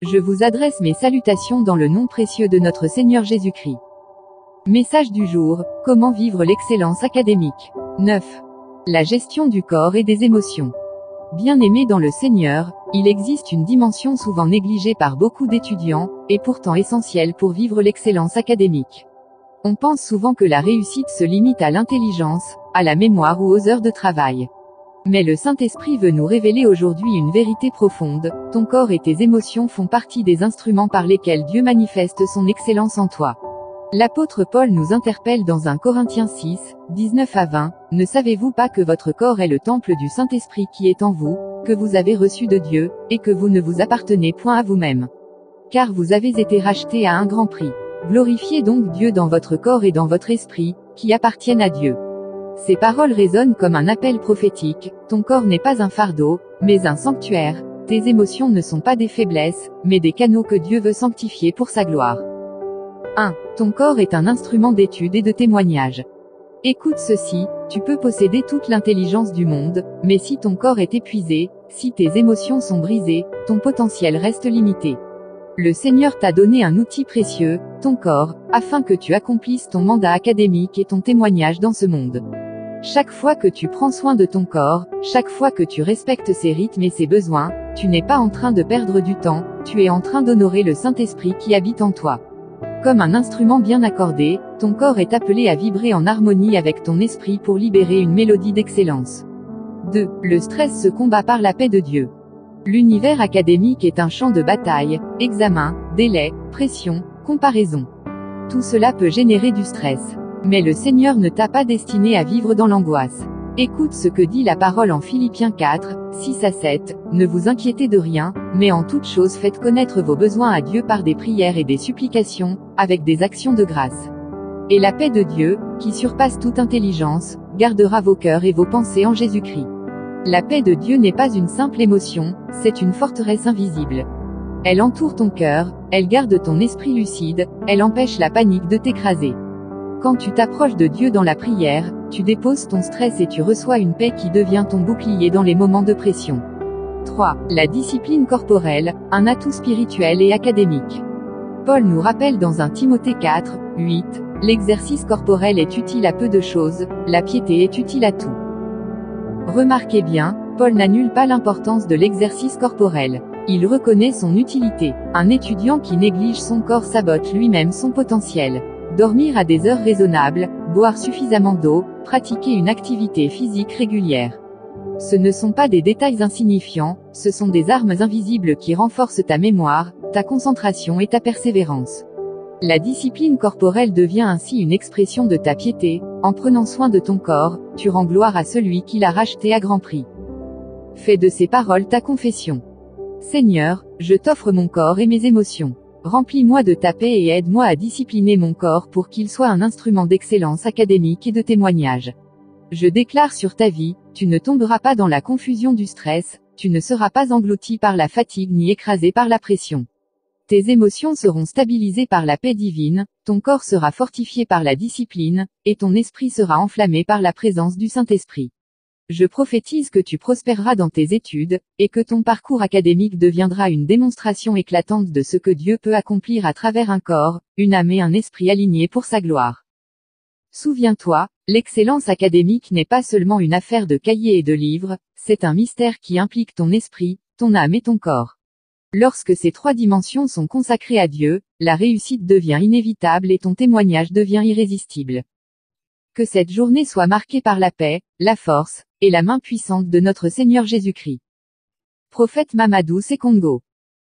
Je vous adresse mes salutations dans le nom précieux de notre Seigneur Jésus-Christ. Message du jour, comment vivre l'excellence académique. 9. La gestion du corps et des émotions. Bien-aimés dans le Seigneur, il existe une dimension souvent négligée par beaucoup d'étudiants, et pourtant essentielle pour vivre l'excellence académique. On pense souvent que la réussite se limite à l'intelligence, à la mémoire ou aux heures de travail. Mais le Saint-Esprit veut nous révéler aujourd'hui une vérité profonde, ton corps et tes émotions font partie des instruments par lesquels Dieu manifeste son excellence en toi. L'apôtre Paul nous interpelle dans 1 Corinthiens 6, 19 à 20, ne savez-vous pas que votre corps est le temple du Saint-Esprit qui est en vous, que vous avez reçu de Dieu, et que vous ne vous appartenez point à vous-même. Car vous avez été rachetés à un grand prix. Glorifiez donc Dieu dans votre corps et dans votre esprit, qui appartiennent à Dieu. Ces paroles résonnent comme un appel prophétique, ton corps n'est pas un fardeau, mais un sanctuaire, tes émotions ne sont pas des faiblesses, mais des canaux que Dieu veut sanctifier pour sa gloire. 1. Ton corps est un instrument d'étude et de témoignage. Écoute ceci, tu peux posséder toute l'intelligence du monde, mais si ton corps est épuisé, si tes émotions sont brisées, ton potentiel reste limité. Le Seigneur t'a donné un outil précieux, ton corps, afin que tu accomplisses ton mandat académique et ton témoignage dans ce monde. Chaque fois que tu prends soin de ton corps, chaque fois que tu respectes ses rythmes et ses besoins, tu n'es pas en train de perdre du temps, tu es en train d'honorer le Saint-Esprit qui habite en toi. Comme un instrument bien accordé, ton corps est appelé à vibrer en harmonie avec ton esprit pour libérer une mélodie d'excellence. 2. Le stress se combat par la paix de Dieu. L'univers académique est un champ de bataille, examen, délai, pression, comparaison. Tout cela peut générer du stress. Mais le Seigneur ne t'a pas destiné à vivre dans l'angoisse. Écoute ce que dit la parole en Philippiens 4, 6 à 7, ne vous inquiétez de rien, mais en toute chose faites connaître vos besoins à Dieu par des prières et des supplications, avec des actions de grâce. Et la paix de Dieu, qui surpasse toute intelligence, gardera vos cœurs et vos pensées en Jésus-Christ. La paix de Dieu n'est pas une simple émotion, c'est une forteresse invisible. Elle entoure ton cœur, elle garde ton esprit lucide, elle empêche la panique de t'écraser. Quand tu t'approches de Dieu dans la prière, tu déposes ton stress et tu reçois une paix qui devient ton bouclier dans les moments de pression. 3. La discipline corporelle, un atout spirituel et académique. Paul nous rappelle dans 1 Timothée 4, 8, l'exercice corporel est utile à peu de choses, la piété est utile à tout. Remarquez bien, Paul n'annule pas l'importance de l'exercice corporel. Il reconnaît son utilité. Un étudiant qui néglige son corps sabote lui-même son potentiel. Dormir à des heures raisonnables, boire suffisamment d'eau, pratiquer une activité physique régulière. Ce ne sont pas des détails insignifiants, ce sont des armes invisibles qui renforcent ta mémoire, ta concentration et ta persévérance. La discipline corporelle devient ainsi une expression de ta piété, en prenant soin de ton corps, tu rends gloire à celui qui l'a racheté à grand prix. Fais de ces paroles ta confession. Seigneur, je t'offre mon corps et mes émotions. Remplis-moi de ta paix et aide-moi à discipliner mon corps pour qu'il soit un instrument d'excellence académique et de témoignage. Je déclare sur ta vie, tu ne tomberas pas dans la confusion du stress, tu ne seras pas englouti par la fatigue ni écrasé par la pression. Tes émotions seront stabilisées par la paix divine, ton corps sera fortifié par la discipline, et ton esprit sera enflammé par la présence du Saint-Esprit. Je prophétise que tu prospéreras dans tes études, et que ton parcours académique deviendra une démonstration éclatante de ce que Dieu peut accomplir à travers un corps, une âme et un esprit alignés pour sa gloire. Souviens-toi, l'excellence académique n'est pas seulement une affaire de cahiers et de livres, c'est un mystère qui implique ton esprit, ton âme et ton corps. Lorsque ces trois dimensions sont consacrées à Dieu, la réussite devient inévitable et ton témoignage devient irrésistible. Que cette journée soit marquée par la paix, la force, et la main puissante de notre Seigneur Jésus-Christ. Prophète Mamadou Sekongo.